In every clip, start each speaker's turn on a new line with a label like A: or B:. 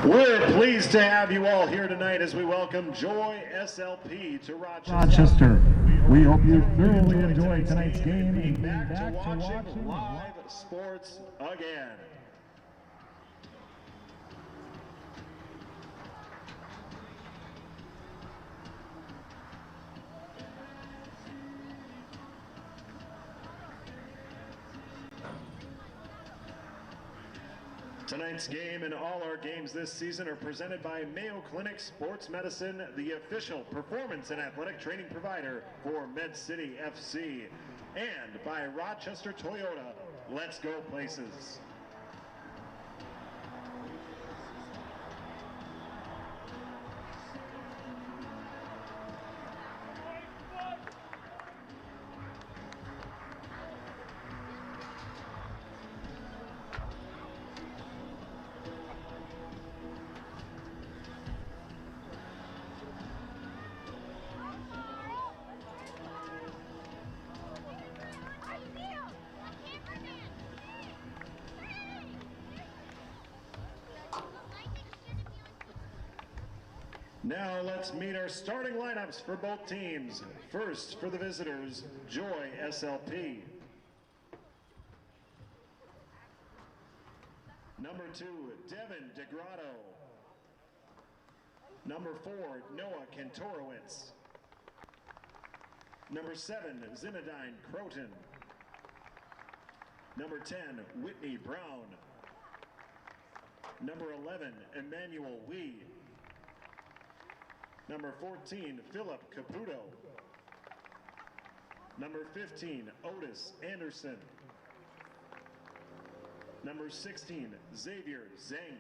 A: We're pleased to have you all here tonight as we welcome Joy SLP to Rochester.
B: We hope you thoroughly enjoy tonight's game and
A: back to watching live sports again. Tonight's game and all our games this season are presented by Mayo Clinic Sports Medicine, the official performance and athletic training provider for Med City FC, and by Rochester Toyota. Let's go places. Now let's meet our starting lineups for both teams. First, for the visitors, Joy SLP. Number 2, Devin DeGrotto. Number 4, Noah Kantorowicz. Number 7, Zinedine Croton. Number 10, Whitney Brown. Number 11, Emmanuel Wee. Number 14, Philip Caputo. Number 15, Otis Anderson. Number 16, Xavier Zeng.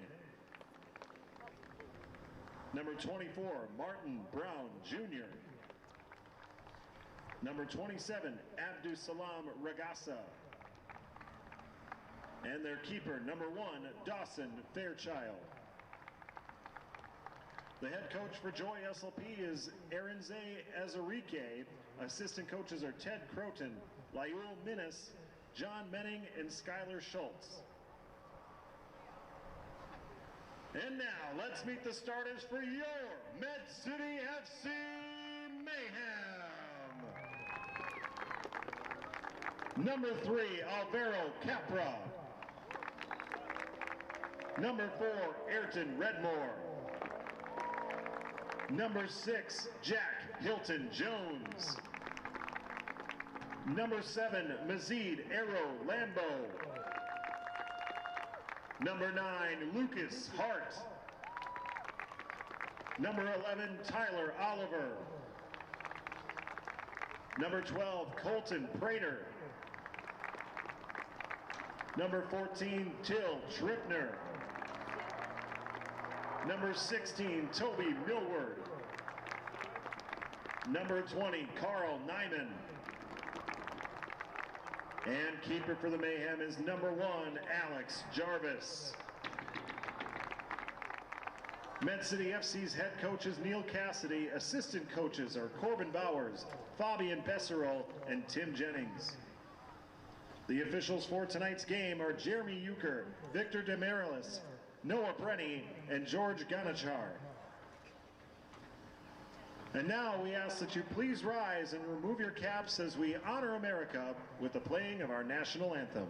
A: Number 24, Martin Brown Jr. Number 27, Abdusalam Ragasa. And their keeper, number 1, Dawson Fairchild. The head coach for Joy SLP is Arinze Azarique. Assistant coaches are Ted Croton, Layul Minnis, John Menning, and Skylar Schultz. And now, let's meet the starters for your Med City FC Mayhem. Number 3, Alvaro Capra. Number 4, Ayrton Redmore. Number 6, Jack Hilton Jones. Number 7, Mazid Arrow Lambo. Number 9, Lucas Hart. Number 11, Tyler Oliver. Number 12, Colton Prater. Number 14, Till Tripner. Number 16, Toby Millward. Number 20, Carl Nyman. And keeper for the Mayhem is number 1, Alex Jarvis. Med City FC's head coach is Neil Cassidy. Assistant coaches are Corbin Bowers, Fabian Besserol, and Tim Jennings. The officials for tonight's game are Jeremy Euchre, Victor Demarilis, Noah Brenny, and George Ganachar. And now we ask that you please rise and remove your caps as we honor America with the playing of our national anthem.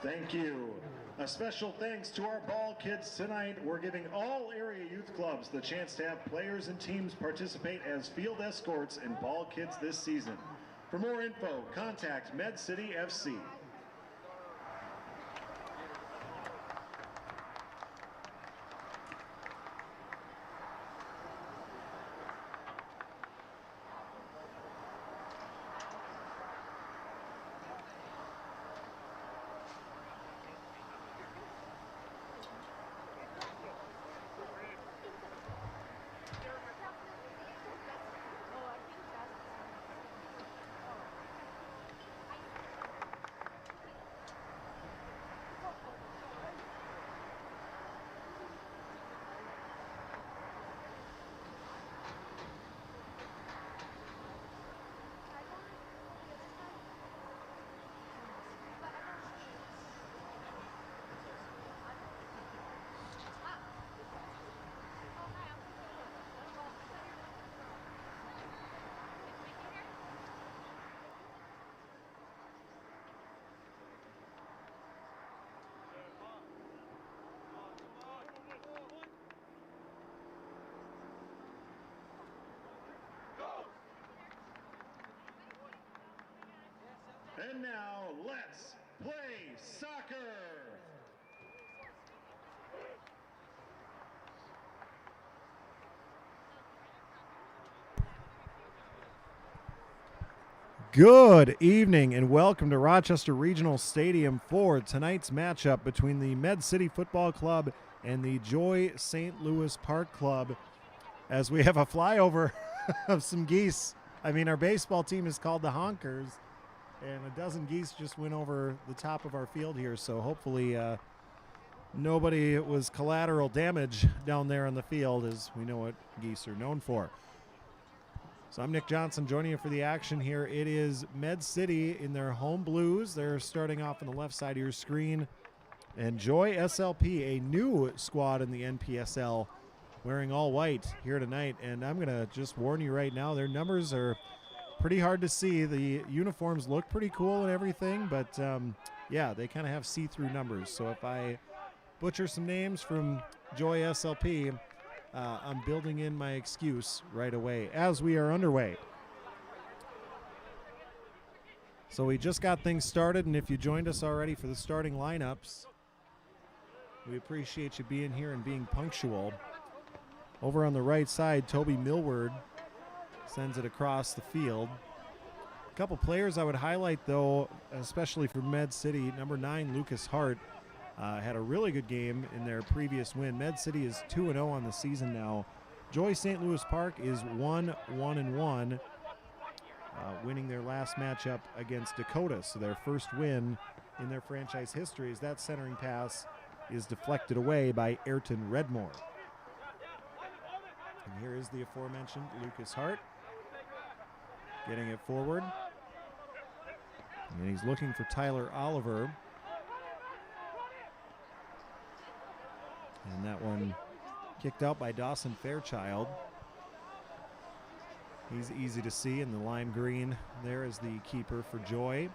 A: Thank you. A special thanks to our ball kids tonight. We're giving all area youth clubs the chance to have players and teams participate as field escorts in ball kids this season. For more info, contact Med City FC. And now, let's play soccer!
C: Good evening and welcome to Rochester Regional Stadium for tonight's matchup between the Med City Football Club and the Joy St. Louis Park Club, as we have a flyover of some geese. I mean, our baseball team is called the Honkers, and a dozen geese just went over the top of our field here, so hopefully nobody was collateral damage down there on the field, as we know what geese are known for. So I'm Nick Johnson joining you for the action here. It is Med City in their home blues. They're starting off on the left side of your screen. And Joy SLP, a new squad in the NPSL, wearing all white here tonight. And I'm going to just warn you right now, their numbers are pretty hard to see. The uniforms look pretty cool and everything, but yeah, they kind of have see-through numbers. So if I butcher some names from Joy SLP, I'm building in my excuse right away as we are underway. So we just got things started, and if you joined us already for the starting lineups, we appreciate you being here and being punctual. Over on the right side, Toby Millward sends it across the field. A couple players I would highlight, though, especially for Med City. Number 9, Lucas Hart, had a really good game in their previous win. Med City is 2-0 on the season now. Joy St. Louis Park is 1-1-1, winning their last matchup against Dakota. So their first win in their franchise history, as that centering pass is deflected away by Ayrton Redmore. And here is the aforementioned Lucas Hart getting it forward. And he's looking for Tyler Oliver. And that one kicked out by Dawson Fairchild. He's easy to see in the lime green. There is the keeper for Joy.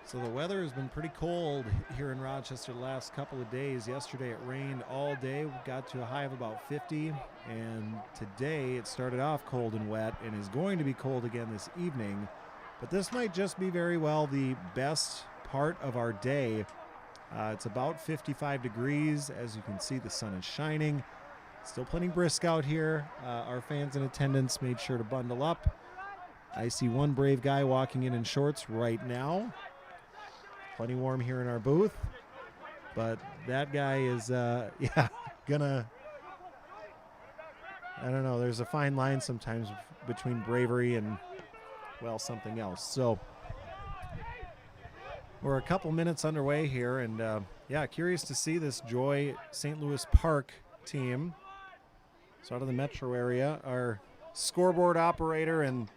C: So the weather has been pretty cold here in Rochester the last couple of days. Yesterday it rained all day. We got to a high of about 50. And today it started off cold and wet and is going to be cold again this evening. But this might just be very well the best part of our day. It's about 55 degrees. As you can see, the sun is shining. Still plenty brisk out here. Our fans in attendance made sure to bundle up. I see one brave guy walking in shorts right now. Plenty warm here in our booth, but that guy is, yeah, gonna, I don't know, there's a fine line sometimes between bravery and, well, something else. So we're a couple minutes underway here, and yeah, curious to see this Joy St. Louis Park team. So out of the metro area, our scoreboard operator and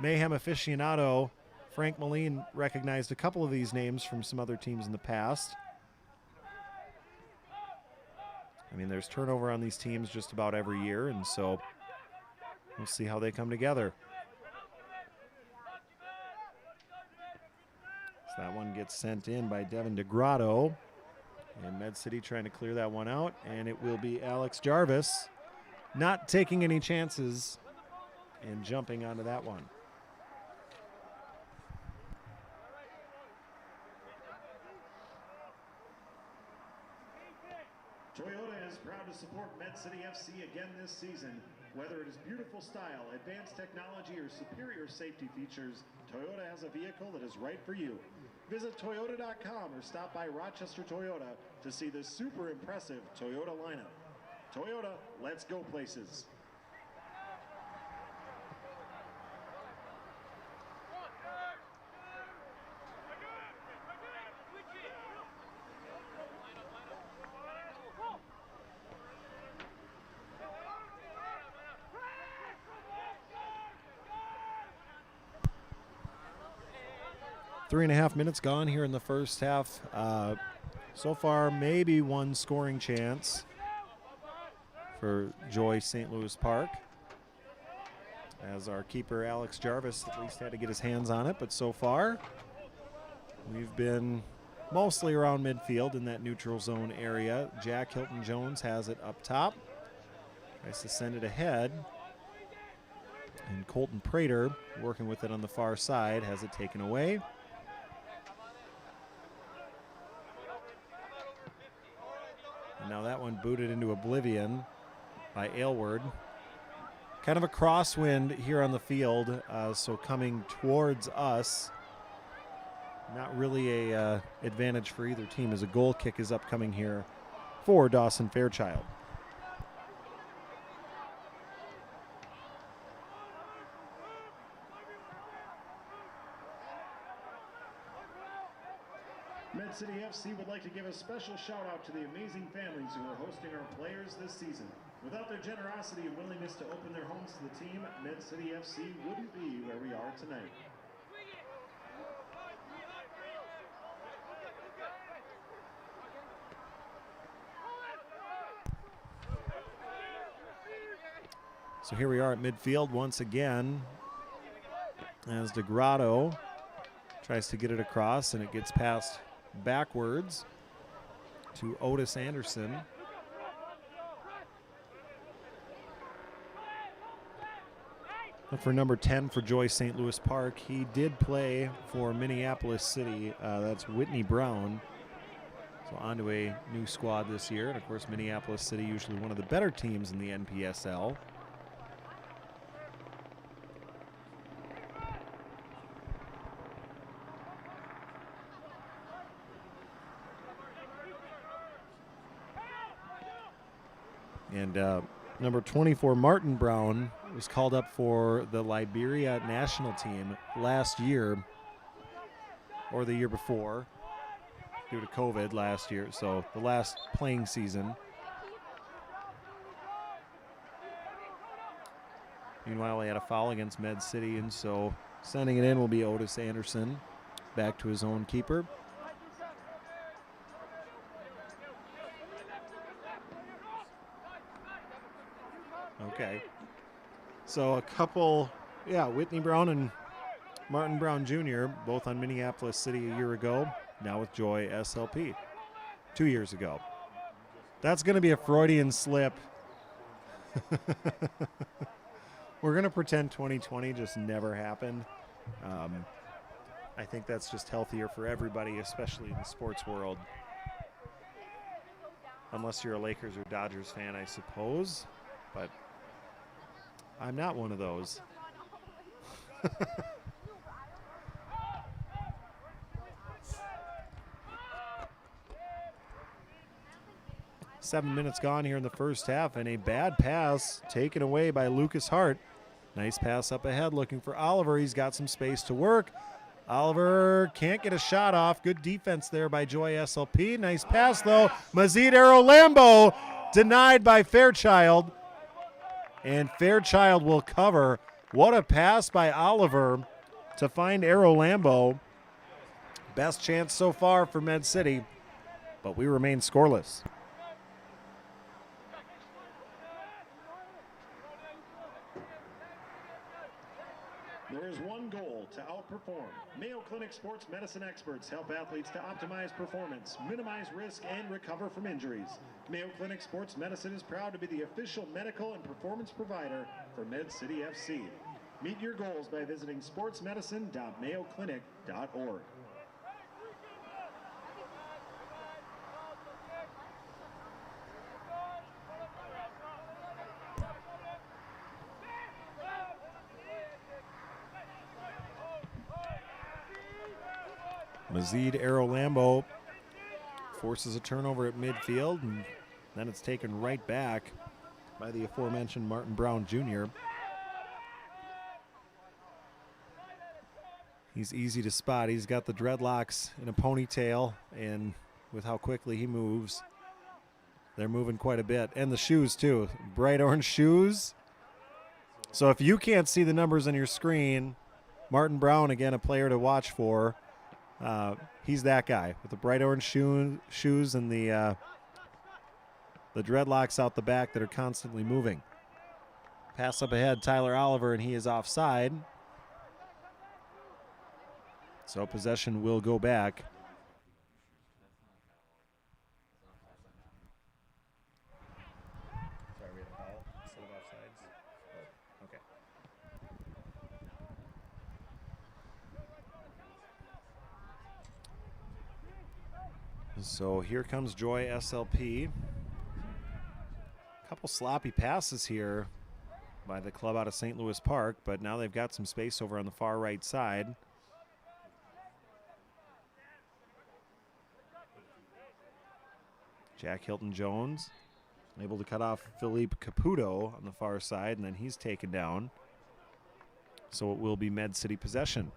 C: Mayhem aficionado, Frank Moline, recognized a couple of these names from some other teams in the past. I mean, there's turnover on these teams just about every year, and so We'll see how they come together. So that one gets sent in by Devin DeGrotto. And Med City trying to clear that one out. And it will be Alex Jarvis not taking any chances and jumping onto that one.
A: Toyota is proud to support Med City FC again this season. Whether it is beautiful style, advanced technology, or superior safety features, Toyota has a vehicle that is right for you. Visit Toyota.com or stop by Rochester Toyota to see the super impressive Toyota lineup. Toyota, let's go places.
C: Three and a half minutes gone here in the first half. So far, maybe one scoring chance for Joy St. Louis Park, as our keeper Alex Jarvis at least had to get his hands on it. But so far, we've been mostly around midfield in that neutral zone area. Jack Hilton Jones has it up top, tries to send it ahead, and Colton Prater working with it on the far side has it taken away. And now that one booted into oblivion by Aylward. Kind of a crosswind here on the field, so coming towards us. Not really a advantage for either team, as a goal kick is upcoming here for Dawson Fairchild.
A: Med City FC would like to give a special shout out to the amazing families who are hosting our players this season. Without their generosity and willingness to open their homes to the team, Med City FC wouldn't be where we are tonight.
C: So here we are at midfield once again, as DeGrotto tries to get it across, and it gets passed backwards to Otis Anderson. Look for number 10 for Joy St. Louis Park. He did play for Minneapolis City. That's Whitney Brown. So on to a new squad this year. And of course, Minneapolis City, usually one of the better teams in the NPSL. And number 24, Martin Brown, was called up for the Liberia national team last year, or the year before, due to COVID last year, so the last playing season. Meanwhile, he had a foul against Med City, and so sending it in will be Otis Anderson, back to his own keeper. Okay. So a couple, Whitney Brown and Martin Brown Jr., both on Minneapolis City a year ago, now with Joy SLP 2 years ago. That's going to be a Freudian slip. We're going to pretend 2020 just never happened. I think that's just healthier for everybody, especially in the sports world. Unless you're a Lakers or Dodgers fan, I suppose. But I'm not one of those. 7 minutes gone here in the first half, and a bad pass taken away by Lucas Hart. Nice pass up ahead, looking for Oliver. He's got some space to work. Oliver can't get a shot off. Good defense there by Joy SLP. Nice pass, though. Mazid Lambo denied by Fairchild. And Fairchild will cover. What a pass by Oliver to find Lambo. Best chance so far for Med City, but we remain scoreless.
A: There is one goal: to outperform. Mayo Clinic sports medicine experts help athletes to optimize performance, minimize risk, and recover from injuries. Mayo Clinic sports medicine is proud to be the official medical and performance provider for Med City FC. Meet your goals by visiting sportsmedicine.mayoclinic.org.
C: Mazid Arolambo forces a turnover at midfield, and then it's taken right back by the aforementioned Martin Brown Jr. He's easy to spot. He's got the dreadlocks in a ponytail, and with how quickly he moves, they're moving quite a bit. And the shoes, too. Bright orange shoes. So if you can't see the numbers on your screen, Martin Brown, again, a player to watch for. He's that guy with the bright orange shoes and the dreadlocks out the back that are constantly moving. Pass up ahead, Tyler Oliver, and he is offside. So possession will go back. Sorry, we had a foul instead of offsides. Oh, okay. So here comes Joy SLP. A couple sloppy passes here by the club out of St. Louis Park, but now they've got some space over on the far right side. Jack Hilton-Jones able to cut off Philippe Caputo on the far side, and then he's taken down. So it will be Med City possession.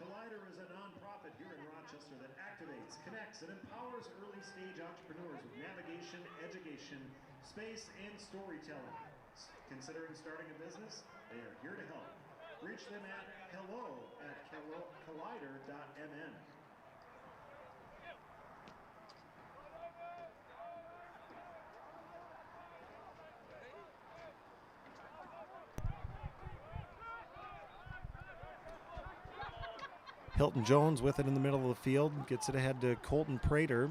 A: Collider is a nonprofit here in Rochester that activates, connects, and empowers early-stage entrepreneurs with navigation, education, space, and storytelling. Considering starting a business? They are here to help. Reach them at hello@collider.mn.
C: Hilton-Jones with it in the middle of the field, gets it ahead to Colton Prater.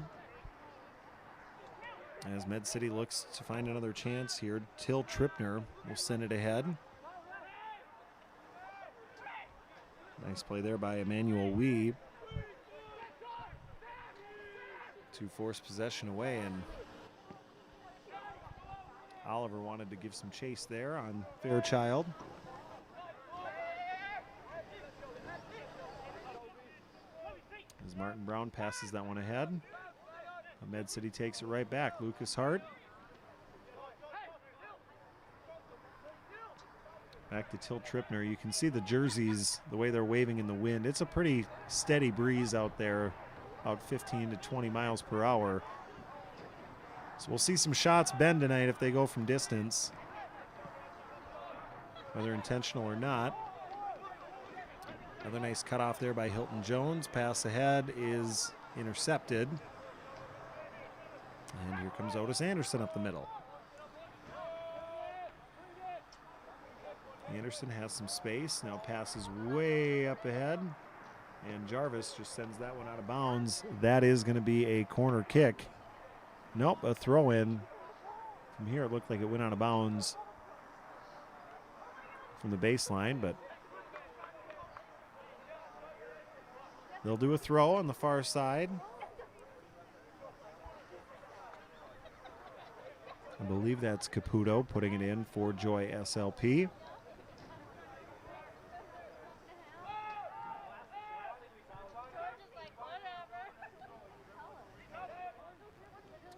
C: As Med City looks to find another chance here, Till Trippner will send it ahead. Nice play there by Emmanuel Wee to force possession away, and Oliver wanted to give some chase there on Fairchild. As Martin Brown passes that one ahead. Med City takes it right back. Lucas Hart. Back to Till Trippner. You can see the jerseys, the way they're waving in the wind. It's a pretty steady breeze out there, about 15 to 20 miles per hour. So we'll see some shots bend tonight if they go from distance, whether intentional or not. Another nice cutoff there by Hilton-Jones. Pass ahead is intercepted. And here comes Otis Anderson up the middle. Anderson has some space, now passes way up ahead, and Jarvis just sends that one out of bounds. That is going to be a corner kick. Nope, a throw in. From here it looked like it went out of bounds from the baseline, but they'll do a throw on the far side. I believe that's Caputo putting it in for Joy SLP.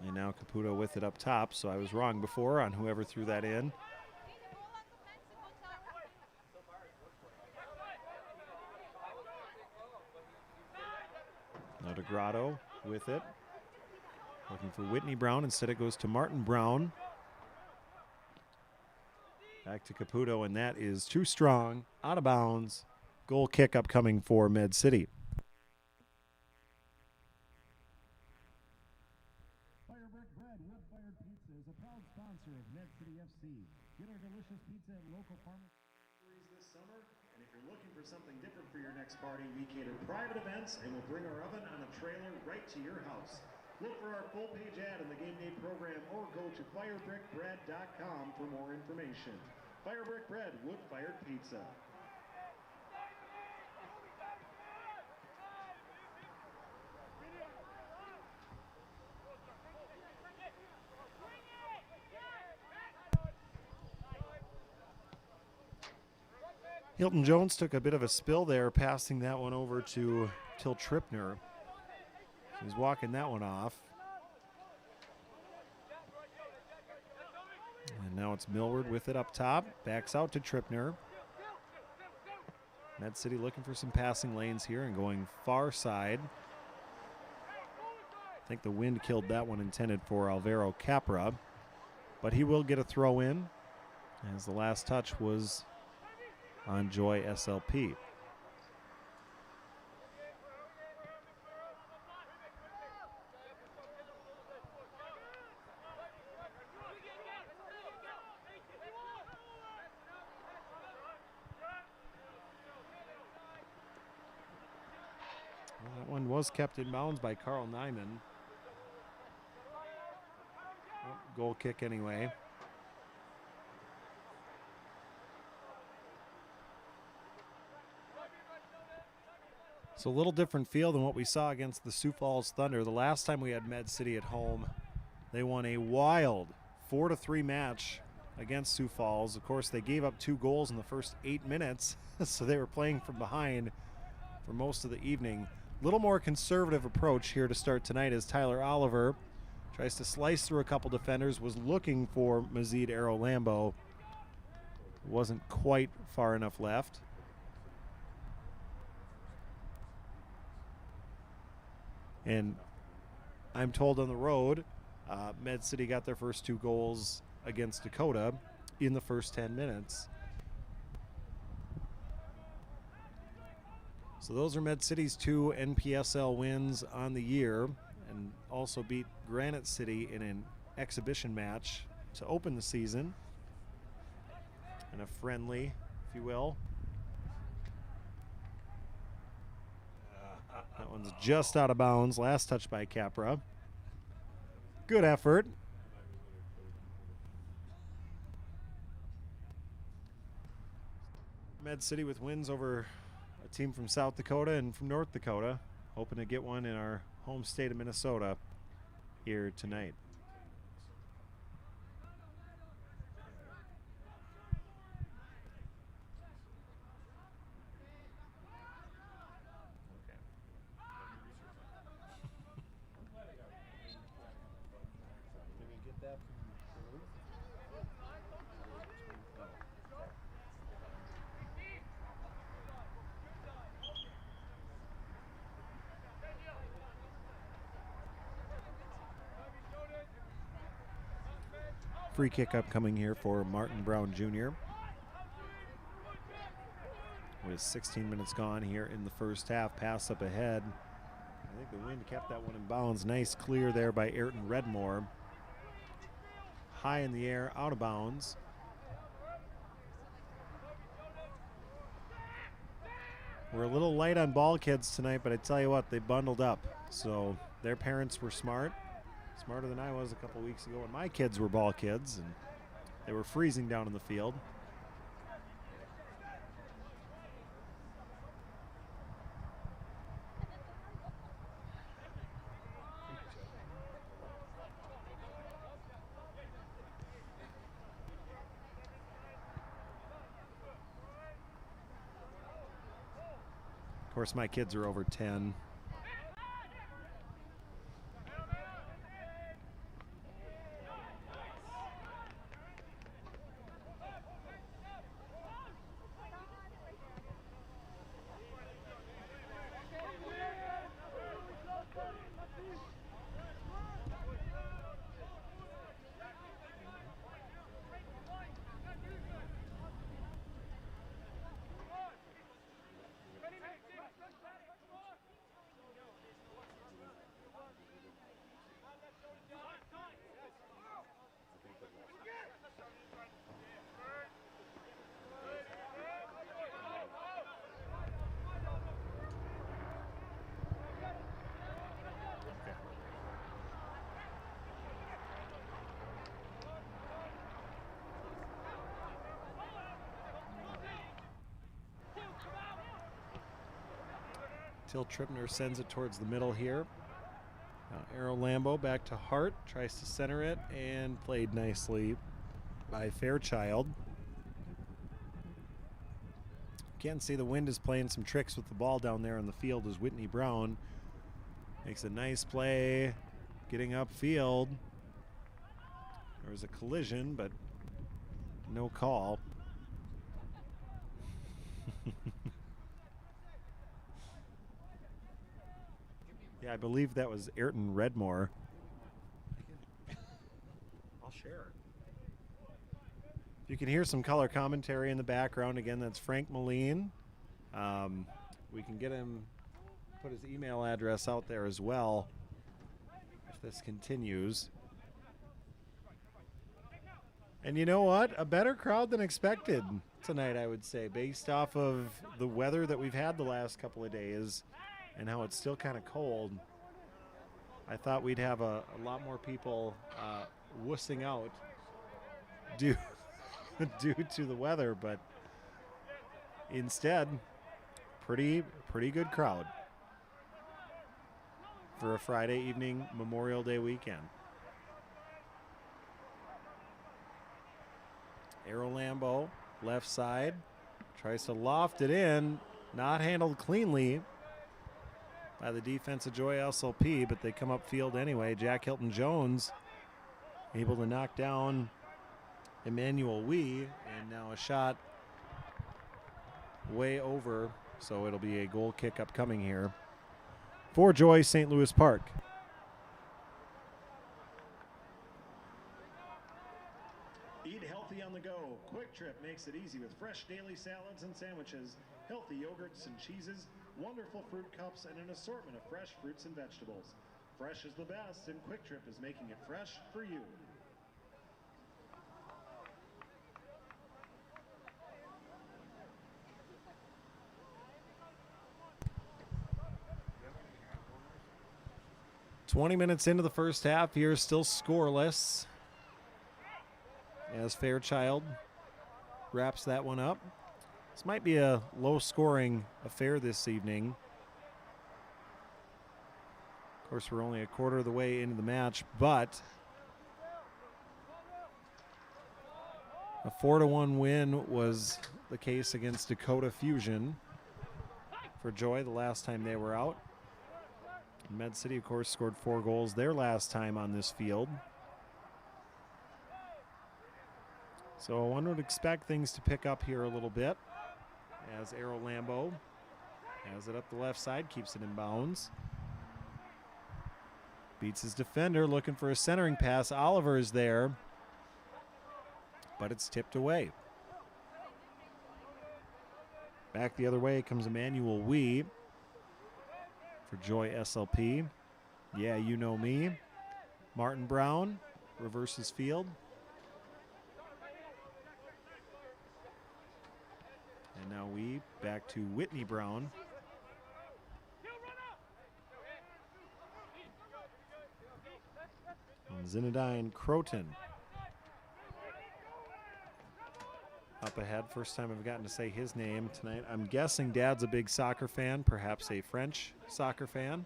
C: And now Caputo with it up top, so I was wrong before on whoever threw that in. Now DeGrotto with it. Looking for Whitney Brown. Instead it goes to Martin Brown. Back to Caputo, and that is too strong. Out of bounds. Goal kick upcoming for Med City.
B: Fire Fire Brick Bread wood-fired pizza is a proud sponsor of Med City FC. Get our delicious pizza at local farmers
A: this summer, and if you're looking for something different for your next party, we cater private events and we'll bring our oven on a trailer right to your house. Look for our full page ad in the game day program or go to firebrickbread.com for more information. Fire Brick Bread wood-fired pizza.
C: Hilton Jones took a bit of a spill there, passing that one over to Till Trippner. He's walking that one off. And now it's Millward with it up top. Backs out to Trippner. Med City looking for some passing lanes here and going far side. I think the wind killed that one, intended for Alvaro Capra. But he will get a throw in, as the last touch was on Joy SLP. Well, that one was kept in bounds by Carl Nyman. Oh, goal kick anyway. It's a little different feel than what we saw against the Sioux Falls Thunder. The last time we had Med City at home, they won a wild 4-3 match against Sioux Falls. Of course, they gave up 2 goals in the first 8 minutes, so they were playing from behind for most of the evening. A little more conservative approach here to start tonight as Tyler Oliver tries to slice through a couple defenders, was looking for Mazid Arrow Lambo. Wasn't quite far enough left. And I'm told on the road, Med City got their first 2 goals against Dakota in the first 10 minutes. So those are Med City's 2 NPSL wins on the year, and also beat Granite City in an exhibition match to open the season, and a friendly, if you will. That one's just out of bounds. Last touch by Capra. Good effort. Med City with wins over a team from South Dakota and from North Dakota. Hoping to get one in our home state of Minnesota here tonight. Free kick upcoming here for Martin Brown Jr. With 16 minutes gone here in the first half. Pass up ahead. I think the wind kept that one in bounds. Nice clear there by Ayrton Redmore. High in the air, out of bounds. We're a little light on ball kids tonight, but I tell you what, they bundled up. So their parents were smart. Smarter than I was a couple weeks ago when my kids were ball kids, and they were freezing down in the field. Of course, my kids are over 10. Till Tripner sends it towards the middle here. Now Arrow Lambo back to Hart, tries to center it, and played nicely by Fairchild. Can't see the wind is playing some tricks with the ball down there on the field as Whitney Brown makes a nice play, getting upfield. There was a collision, but no call. Yeah, I believe that was Ayrton Redmore. I'll share. You can hear some color commentary in the background. Again, that's Frank Moline. We can get him, put his email address out there as well if this continues. And you know what? A better crowd than expected tonight, I would say, based off of the weather that we've had the last couple of days and how it's still kind of cold. I thought we'd have a lot more people wussing out due to the weather, but instead, pretty good crowd for a Friday evening Memorial Day weekend. Arrow Lambo, left side, tries to loft it in, not handled cleanly by the defense of Joy SLP, but they come upfield anyway. Jack Hilton Jones able to knock down Emmanuel Wee, and now a shot way over, so it'll be a goal kick upcoming here for Joy St. Louis Park.
A: Eat healthy on the go. Quick Trip makes it easy with fresh daily salads and sandwiches, healthy yogurts and cheeses, wonderful fruit cups, and an assortment of fresh fruits and vegetables. Fresh is the best, and Quick Trip is making it fresh for you.
C: "20 minutes into the first half here, still scoreless as Fairchild wraps that one up. This might be a low-scoring affair this evening. Of course, we're only a quarter of the way into the match, but a 4-1 win was the case against Dakota Fusion for Joy the last time they were out. Med City, of course, scored 4 goals their last time on this field. So one would expect things to pick up here a little bit as Arrow Lambo has it up the left side, keeps it in bounds. Beats his defender, looking for a centering pass. Oliver is there, but it's tipped away. Back the other way comes Emmanuel Wee for Joy SLP. Yeah, you know me. Martin Brown reverses field. And now Wee back to Whitney Brown. And Zinedine Croton up ahead. First time I've gotten to say his name tonight. I'm guessing Dad's a big soccer fan, perhaps a French soccer fan.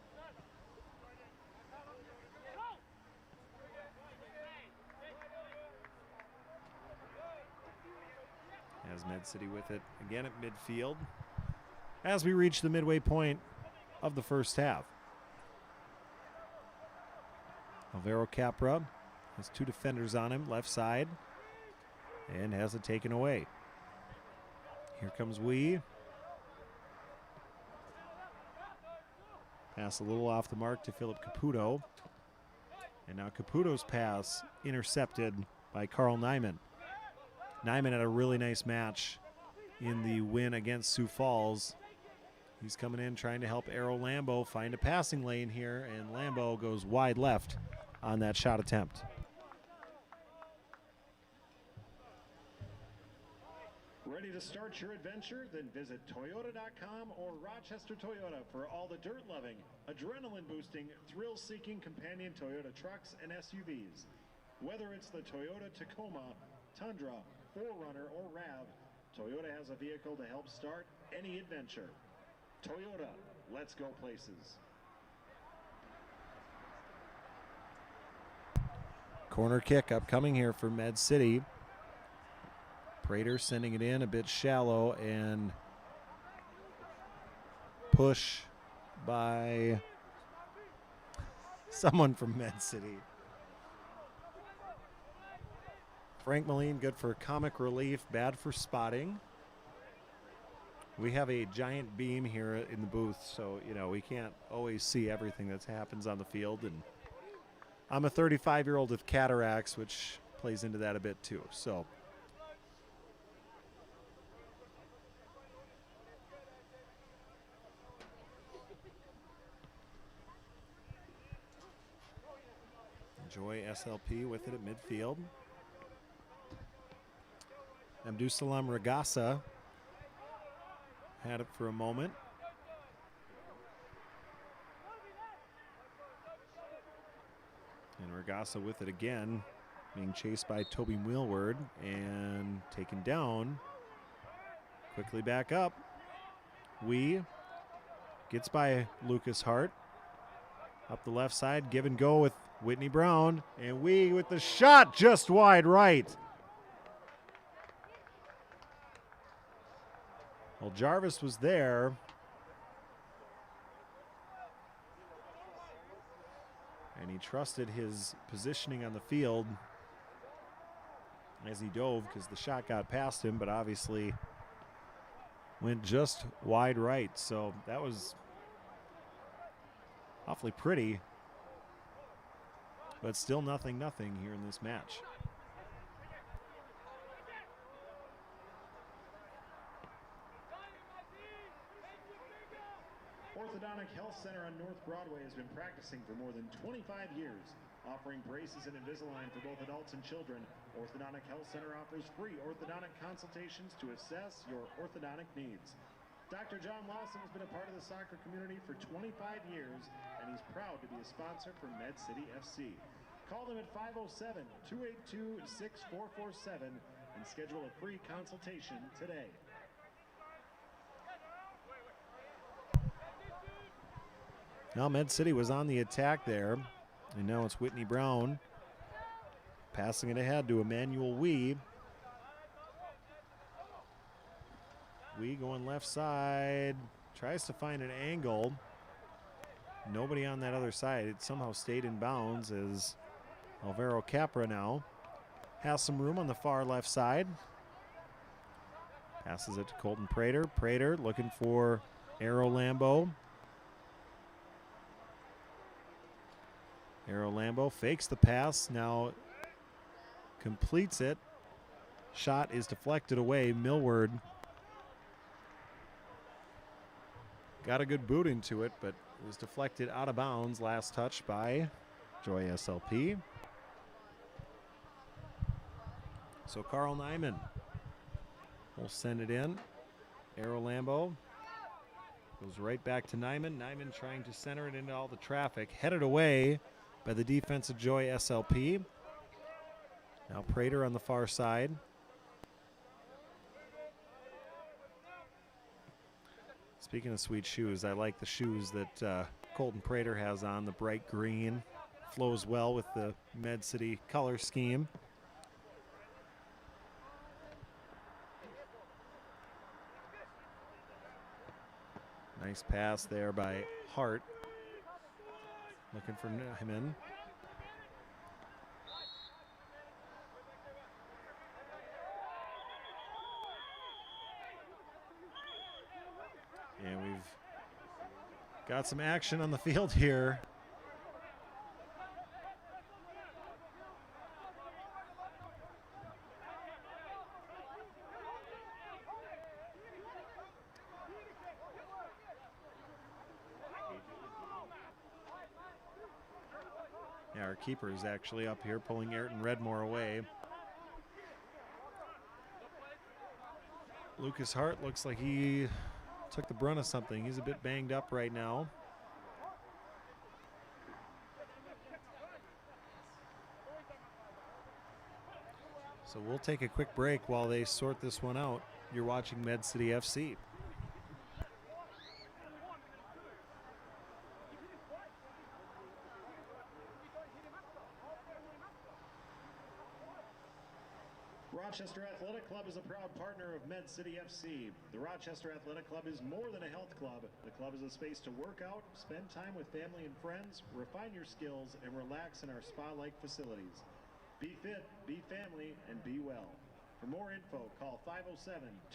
C: As Med City with it again at midfield as we reach the midway point of the first half. Alvaro Capra has 2 defenders on him, left side, and has it taken away. Here comes Wee. Pass a little off the mark to Philip Caputo. And now Caputo's pass intercepted by Carl Nyman. Nyman had a really nice match in the win against Sioux Falls. He's coming in trying to help Arrow Lambo find a passing lane here, and Lambo goes wide left on that shot attempt.
A: Ready to start your adventure? Then visit Toyota.com or Rochester Toyota for all the dirt-loving, adrenaline-boosting, thrill-seeking companion Toyota trucks and SUVs. Whether it's the Toyota Tacoma, Tundra, 4Runner, or RAV, Toyota has a vehicle to help start any adventure. Toyota, Let's go places.
C: Corner kick upcoming here for Med City. Prater sending it in a bit shallow, and push by someone from Med City. Frank Moline, good for comic relief, bad for spotting. We have a giant beam here in the booth, so, you know, we can't always see everything that happens on the field. And I'm a 35-year-old with cataracts, which plays into that a bit too. So Joy SLP with it at midfield. Abdusalam Ragasa had it for a moment. And Ragasa with it again, being chased by Toby Wheelward and taken down. Quickly back up. Gets by Lucas Hart. Up the left side, give and go with Whitney Brown. And with the shot just wide right. Well, Jarvis was there. And he trusted his positioning on the field as he dove, because the shot got past him, but obviously went just wide right. So that was awfully pretty, but still 0-0 here in this match.
A: Orthodontic Health Center on North Broadway has been practicing for more than 25 years, offering braces and Invisalign for both adults and children. Orthodontic Health Center offers free orthodontic consultations to assess your orthodontic needs. Dr. John Lawson has been a part of the soccer community for 25 years, and he's proud to be a sponsor for Med City FC. Call them at 507-282-6447 and schedule a free consultation today.
C: Now Med City was on the attack there, and now it's Whitney Brown passing it ahead to Emmanuel Wee. Wee going left side, tries to find an angle. Nobody on that other side. It somehow stayed in bounds as Alvaro Capra now has some room on the far left side. Passes it to Colton Prater. Prater looking for Arrow Lambo. Arrow Lambo fakes the pass, now completes it. Shot is deflected away. Millward got a good boot into it, but it was deflected out of bounds. Last touch by Joy SLP. So Carl Nyman will send it in. Arrow Lambo goes right back to Nyman. Nyman trying to center it into all the traffic. Headed away by the defense of Joy SLP. Now Prater on the far side. Speaking of sweet shoes, I like the shoes that Colton Prater has on. The bright green flows well with the Med City color scheme. Nice pass there by Hart. Looking for Nyman. And we've got some action on the field here. Yeah, our keeper is actually up here pulling Ayrton Redmore away. Lucas Hart looks like he took the brunt of something. He's a bit banged up right now. So we'll take a quick break while they sort this one out. You're watching Med City FC.
A: Rochester Athletic Club is a proud partner of Med City FC. The Rochester Athletic Club is more than a health club. The club is a space to work out, spend time with family and friends, refine your skills, and relax in our spa-like facilities. Be fit, be family, and be well. For more info, call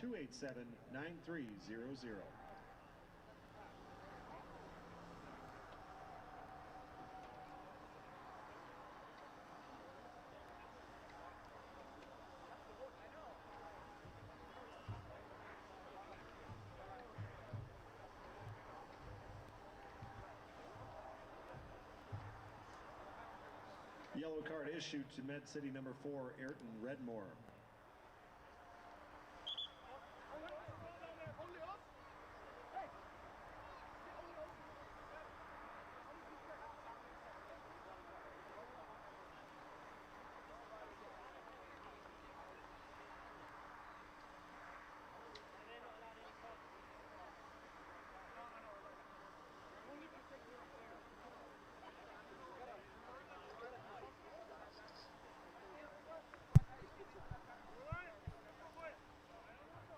A: 507-287-9300. Yellow card issued to Med City number 4, Ayrton Redmore.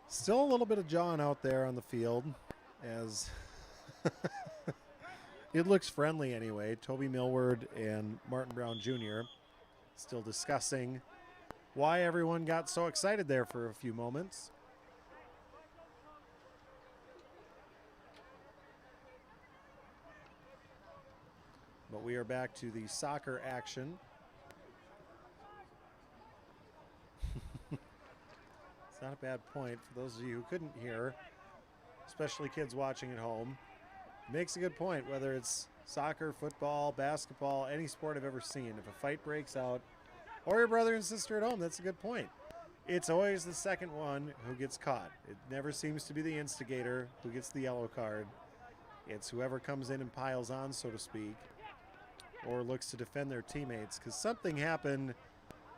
C: Still a little bit of jawing out there on the field as it looks friendly anyway. Toby Millward and Martin Brown Jr. still discussing why everyone got so excited there for a few moments. But we are back to the soccer action. It's not a bad point for those of you who couldn't hear, especially kids watching at home. Makes a good point, whether it's soccer, football, basketball, any sport I've ever seen. If a fight breaks out, or your brother and sister at home, that's a good point. It's always the second one who gets caught. It never seems to be the instigator who gets the yellow card. It's whoever comes in and piles on, so to speak, or looks to defend their teammates, because something happened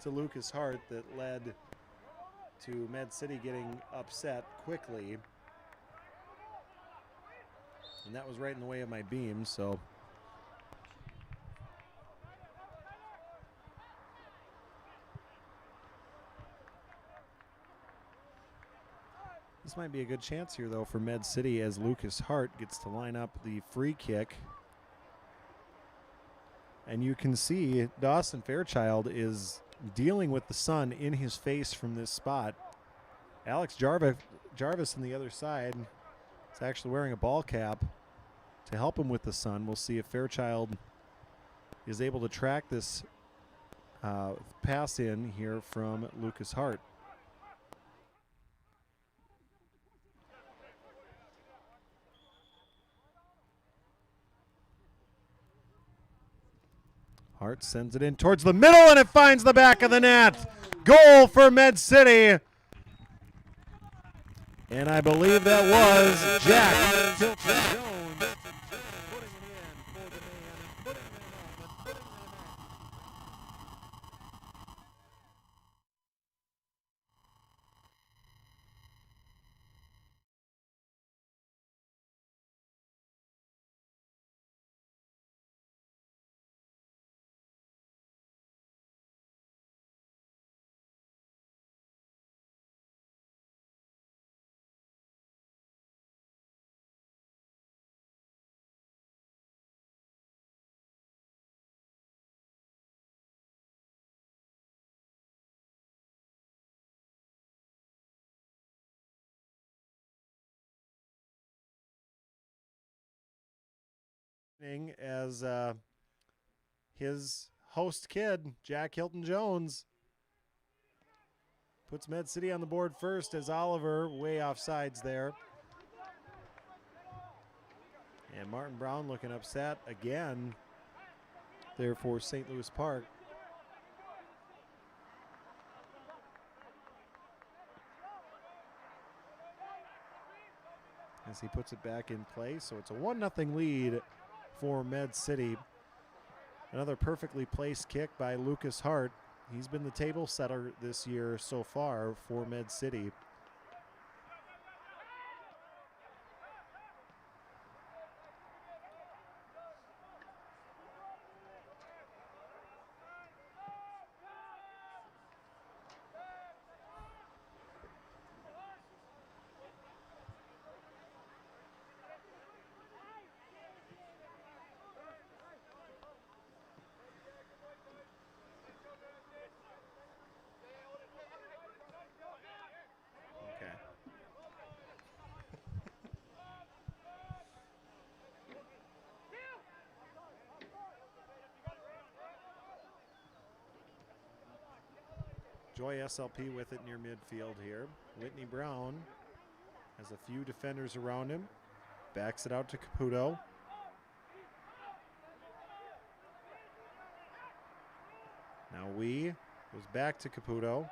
C: to Lucas Hart that led to Med City getting upset quickly. And that was right in the way of my beam, so. This might be a good chance here, though, for Med City as Lucas Hart gets to line up the free kick. And you can see Dawson Fairchild is dealing with the sun in his face from this spot. Alex Jarvis on the other side is actually wearing a ball cap to help him with the sun. We'll see if Fairchild is able to track this pass in here from Lucas Hart. Hart sends it in towards the middle, and it finds the back of the net. Goal for Med City. And I believe that was Jack Hilton Jones putting it in for the man and putting them up and putting them as his host kid, Jack Hilton Jones, puts Med City on the board first as Oliver way off sides there. And Martin Brown looking upset again there for St. Louis Park. As he puts it back in play. So it's a 1-0 lead for Med City. Another perfectly placed kick by Lucas Hart. He's been the table setter this year so far for Med City. Joy SLP with it near midfield here. Whitney Brown has a few defenders around him. Backs it out to Caputo. Now goes back to Caputo.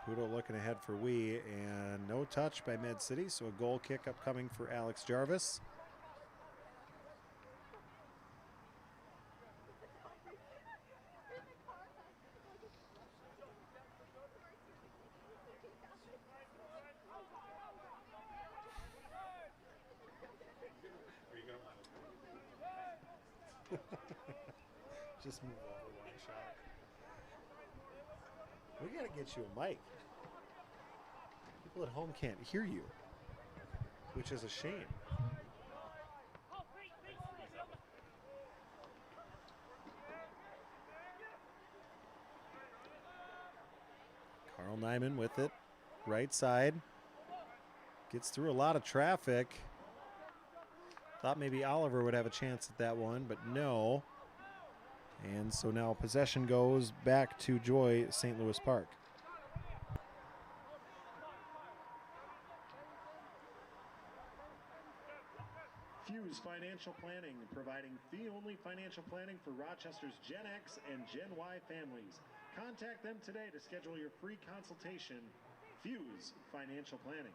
C: Caputo looking ahead for and no touch by Med City, so a goal kick upcoming for Alex Jarvis. Just move over one shot. We gotta get you a mic. People at home can't hear you, which is a shame. Carl Nyman with it, right side. Gets through a lot of traffic. Thought maybe Oliver would have a chance at that one, but no. And so now possession goes back to Joy St. Louis Park.
A: Fuse Financial Planning, providing fee-only financial planning for Rochester's Gen X and Gen Y families. Contact them today to schedule your free consultation. Fuse Financial Planning.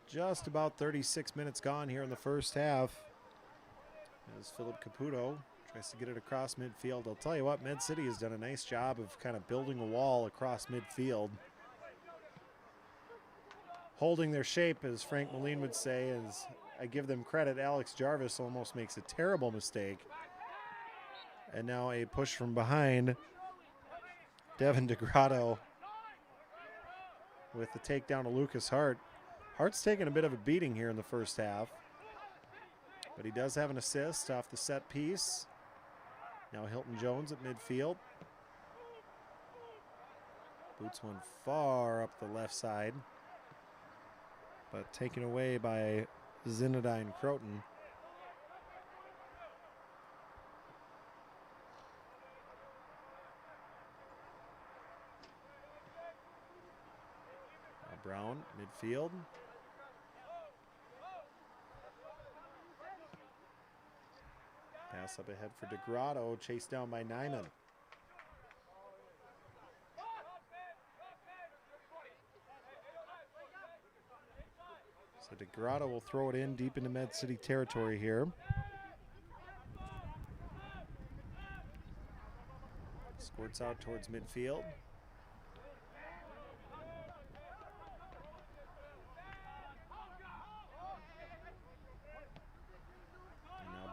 C: Just about 36 minutes gone here in the first half as Philip Caputo tries to get it across midfield. I'll tell you what, Med City has done a nice job of kind of building a wall across midfield. Holding their shape, as Frank Moline would say, as I give them credit. Alex Jarvis almost makes a terrible mistake. And now a push from behind. Devin DeGrotto with the takedown of Lucas Hart. Hart's taking a bit of a beating here in the first half, but he does have an assist off the set piece. Now Hilton Jones at midfield. Boots one far up the left side, but taken away by Zinedine Croton. Now Brown midfield. Pass up ahead for DeGrotto, chased down by Nyman. So DeGrotto will throw it in deep into Med City territory here. Squirts out towards midfield.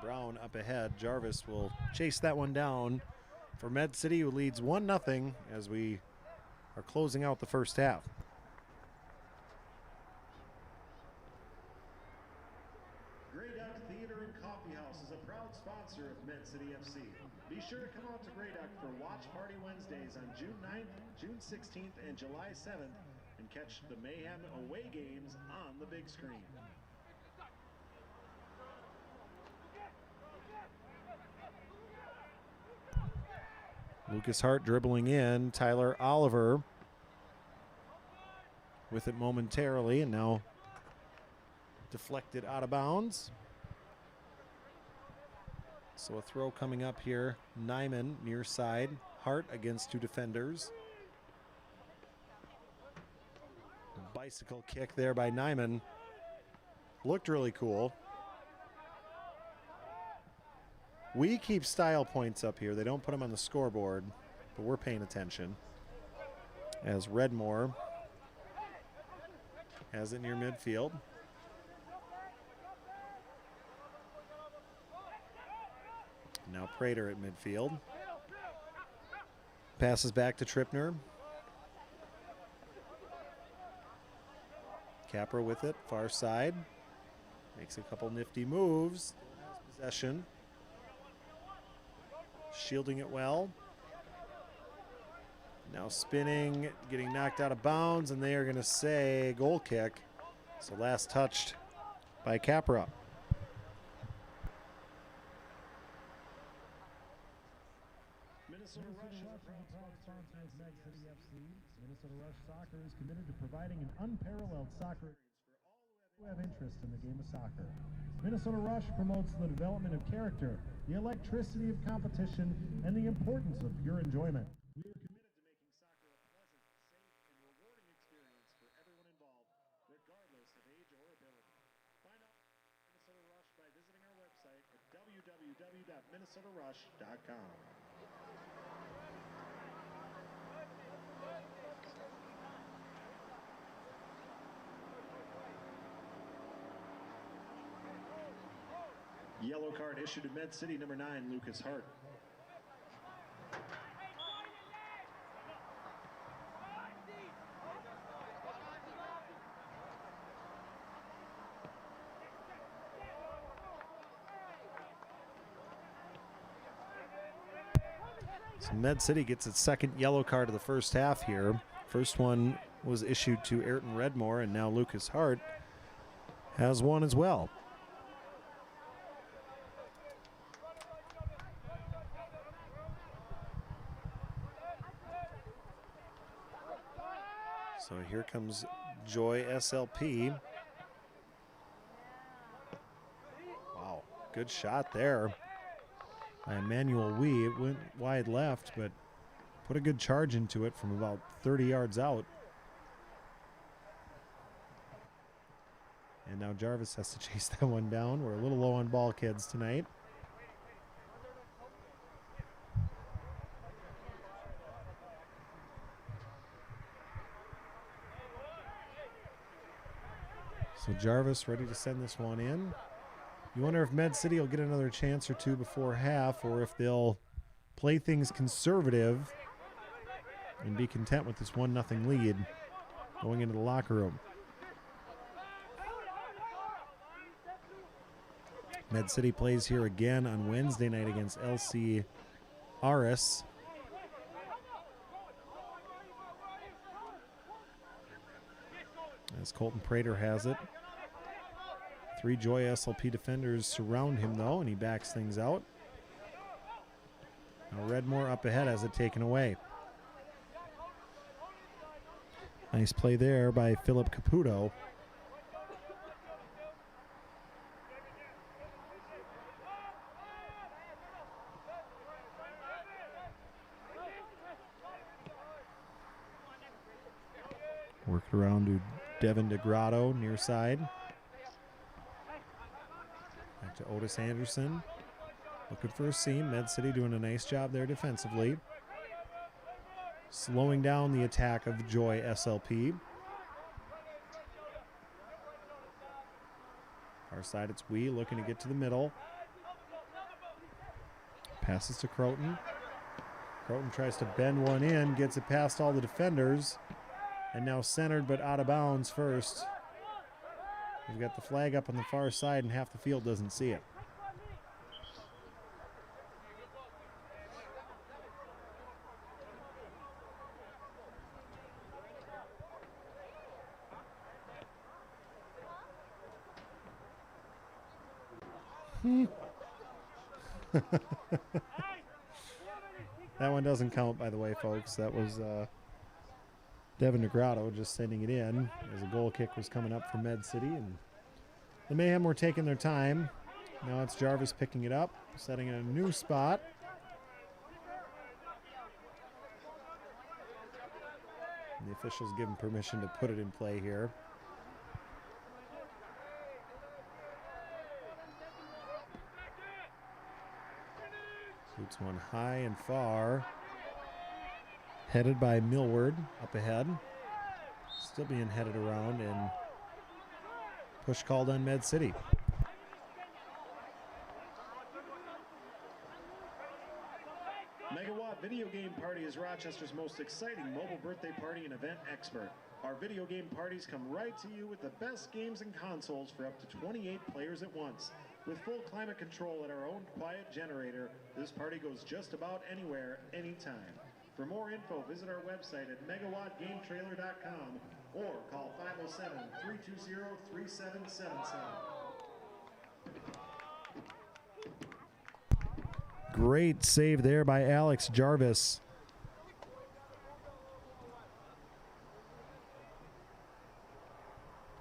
C: Brown up ahead. Jarvis will chase that one down for Med City, who leads 1-0 as we are closing out the first half.
A: Grey Duck Theater and Coffee House is a proud sponsor of Med City FC. Be sure to come out to Grey Duck for Watch Party Wednesdays on June 9th, June 16th, and July 7th, and catch the Mayhem away games on the big screen.
C: Lucas Hart dribbling in. Tyler Oliver with it momentarily, and now deflected out of bounds. So a throw coming up here. Nyman near side. Hart against two defenders. Bicycle kick there by Nyman. Looked really cool. We keep style points up here. They don't put them on the scoreboard, but we're paying attention. As Redmore has it near midfield. Now Prater at midfield. Passes back to Trippner. Capra with it, far side. Makes a couple nifty moves. Possession. Shielding it well. Now spinning, getting knocked out of bounds, and they are going to say goal kick. So last touched by Capra.
B: Minnesota Rush is a proud sponsor of Med City FC. Minnesota Rush Soccer is committed to providing an unparalleled soccer experience for all who have interest in the game of soccer. Minnesota Rush promotes the development of character, the electricity of competition, and the importance of pure enjoyment. We are committed to making soccer a pleasant, safe, and rewarding experience for everyone involved, regardless of age or ability. Find out more about Minnesota Rush by visiting our website at www.minnesotarush.com. Yellow card issued to Med City number 9, Lucas Hart.
C: So Med City gets its second yellow card of the first half here. First one was issued to Ayrton Redmore, and now Lucas Hart has one as well. So here comes Joy SLP. Wow, good shot there by Emmanuel Wee. It went wide left, but put a good charge into it from about 30 yards out. And now Jarvis has to chase that one down. We're a little low on ball kids tonight. So Jarvis ready to send this one in. You wonder if Med City will get another chance or two before half, or if they'll play things conservative and be content with this 1-0 lead going into the locker room. Med City plays here again on Wednesday night against LC Aris. As Colton Prater has it. 3 Joy SLP defenders surround him, though, and he backs things out. Now Redmore up ahead has it taken away. Nice play there by Philip Caputo. Worked around to Devin DeGrotto near side. Back to Otis Anderson. Looking for a seam. Med City doing a nice job there defensively. Slowing down the attack of Joy SLP. Far side it's Wee looking to get to the middle. Passes to Croton. Croton tries to bend one in, gets it past all the defenders. And now centered but out of bounds first. We've got the flag up on the far side and half the field doesn't see it. That one doesn't count, by the way, folks. That was Devin DeGrotto just sending it in as a goal kick was coming up for Med City. And the Mayhem were taking their time. Now it's Jarvis picking it up, setting in a new spot. And the officials give him permission to put it in play here. Shoots one high and far. Headed by Millward up ahead. Still being headed around, and push called on Med City.
A: Video Game Party is Rochester's most exciting mobile birthday party and event expert. Our video game parties come right to you with the best games and consoles for up to 28 players at once. With full climate control at our own quiet generator, this party goes just about anywhere, anytime. For more info, visit our website at megawattgametrailer.com or call 507-320-3777.
C: Great save there by Alex Jarvis.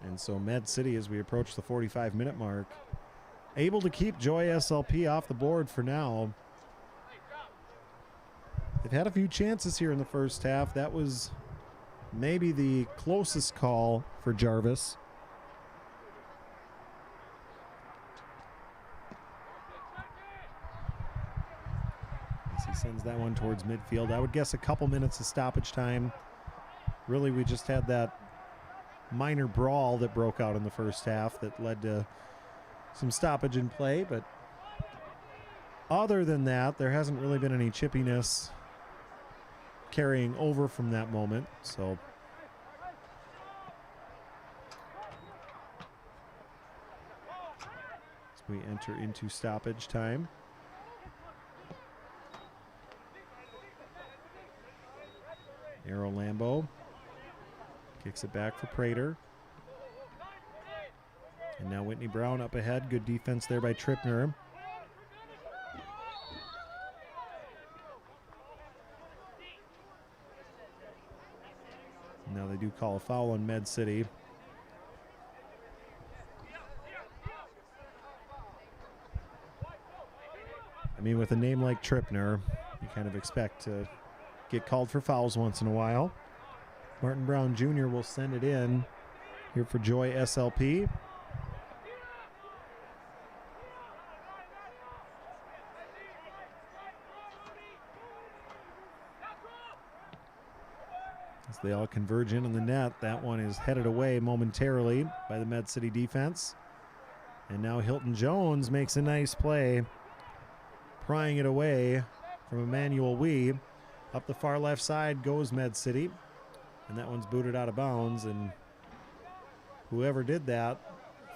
C: And so Med City, as we approach the 45-minute mark, able to keep Joy SLP off the board for now. They've had a few chances here in the first half. That was maybe the closest call for Jarvis. As he sends that one towards midfield. I would guess a couple minutes of stoppage time. Really, we just had that minor brawl that broke out in the first half that led to some stoppage in play, but other than that, there hasn't really been any chippiness carrying over from that moment. So as we enter into stoppage time, Arrow Lambo kicks it back for Prater. And now Whitney Brown up ahead. Good defense there by Trippner. Now they do call a foul on Med City. I mean, with a name like Trippner, you kind of expect to get called for fouls once in a while. Martin Brown Jr. will send it in here for Joy SLP. As they all converge in on the net, that one is headed away momentarily by the Med City defense. And now Hilton Jones makes a nice play, prying it away from Emmanuel Wee. Up the far left side goes Med City. And that one's booted out of bounds, and whoever did that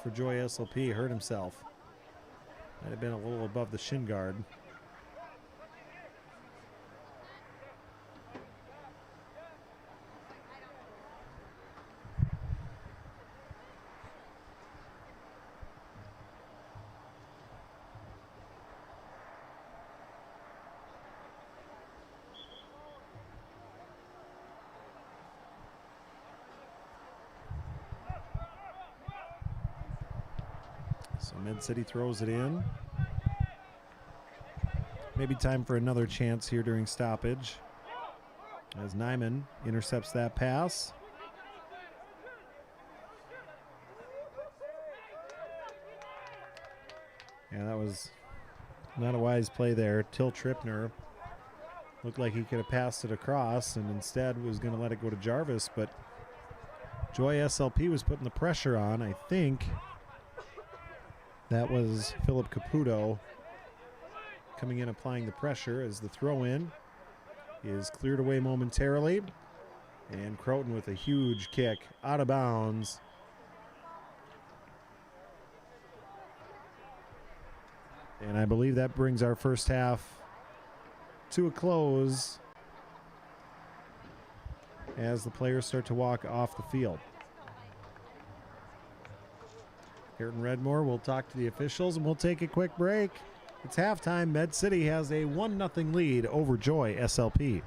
C: for Joy SLP hurt himself. Might have been a little above the shin guard. So Med City throws it in. Maybe time for another chance here during stoppage, as Nyman intercepts that pass. Yeah, that was not a wise play there. Till Trippner looked like he could have passed it across and instead was going to let it go to Jarvis, but Joy SLP was putting the pressure on. I think that was Philip Caputo coming in, applying the pressure, as the throw-in is cleared away momentarily. And Croton with a huge kick out of bounds. And I believe that brings our first half to a close as the players start to walk off the field. Ayrton Redmore will talk to the officials, and we'll take a quick break. It's halftime. Med City has a 1-0 lead over Joy SLP.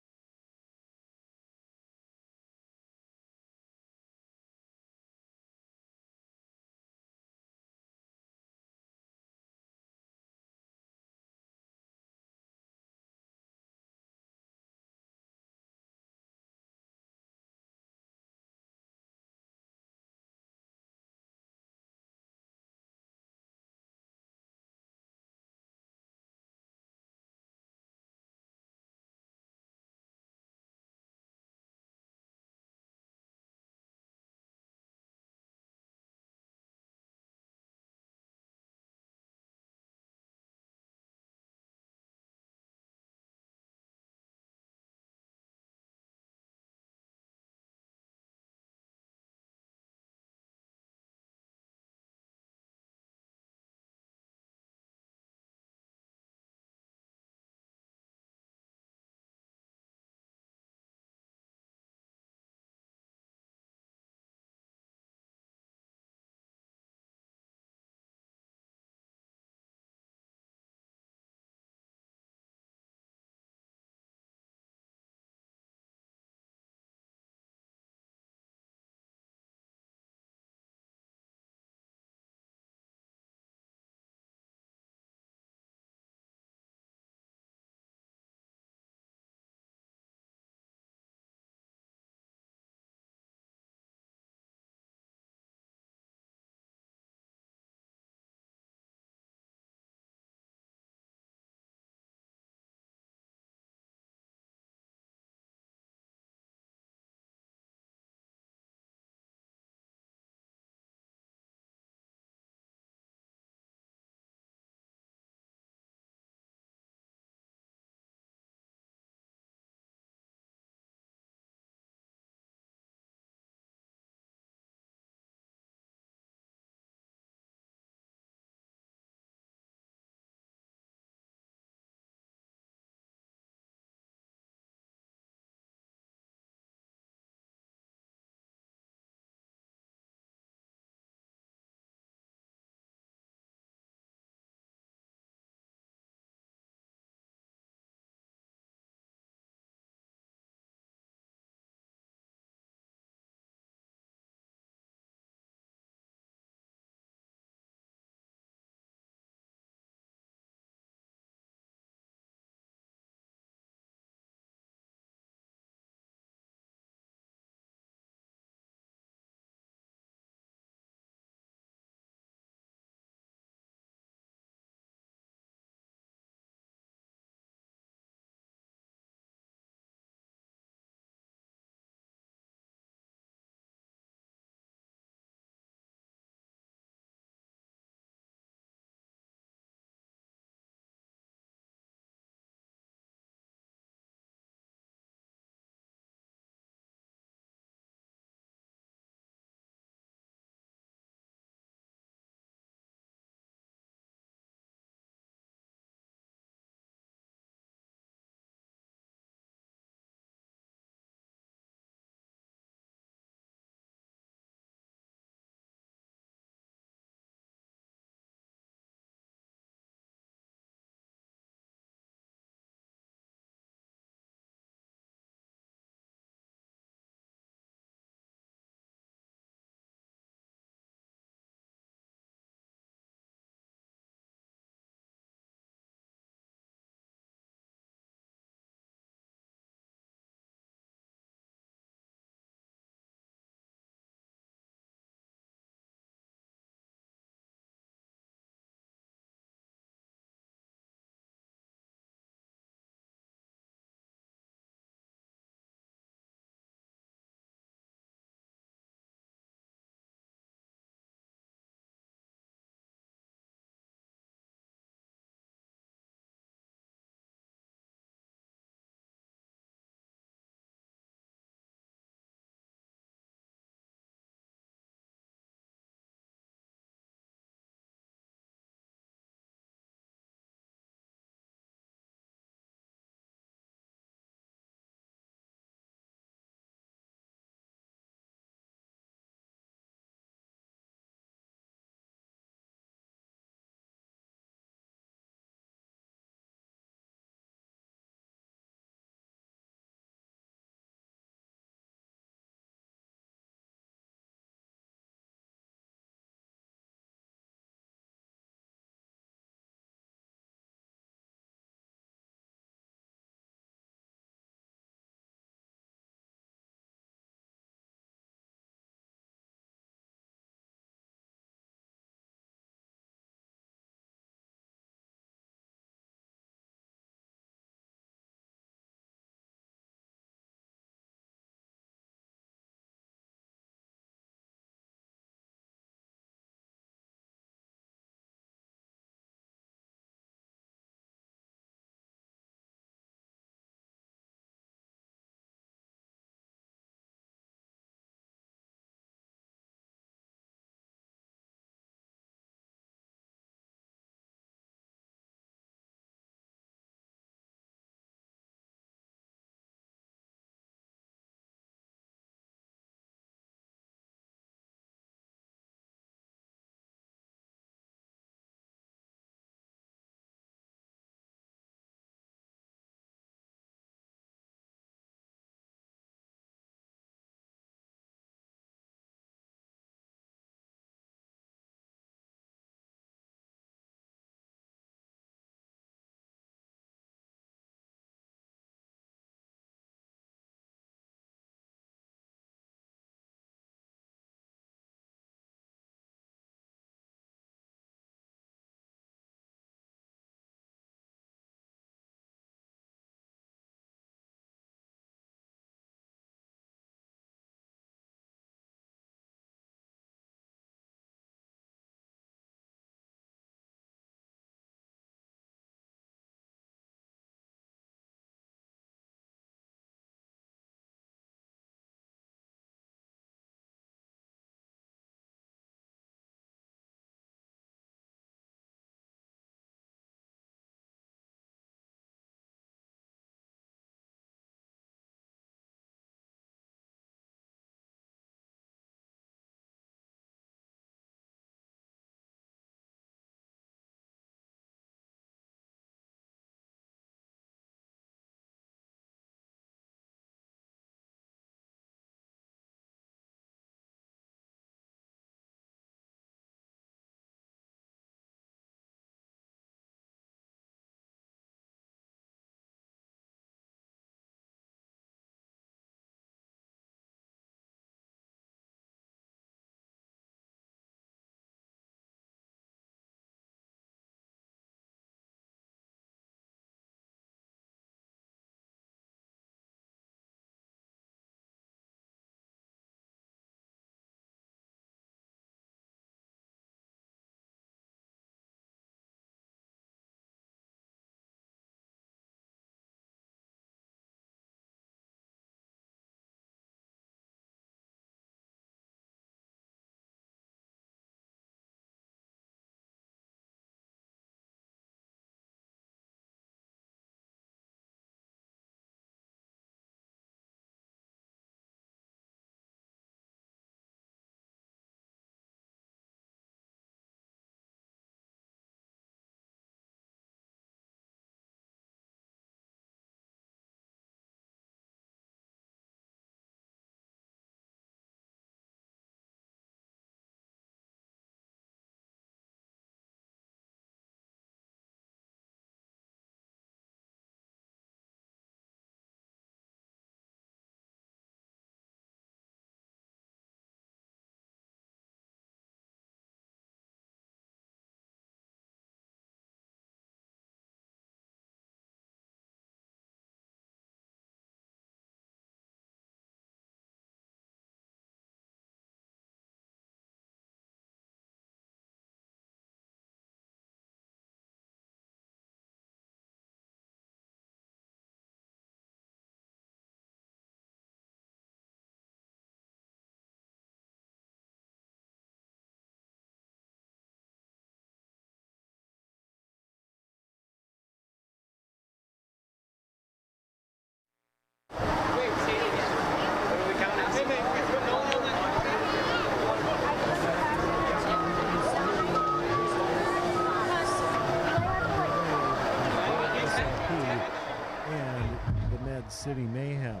C: City Mayhem.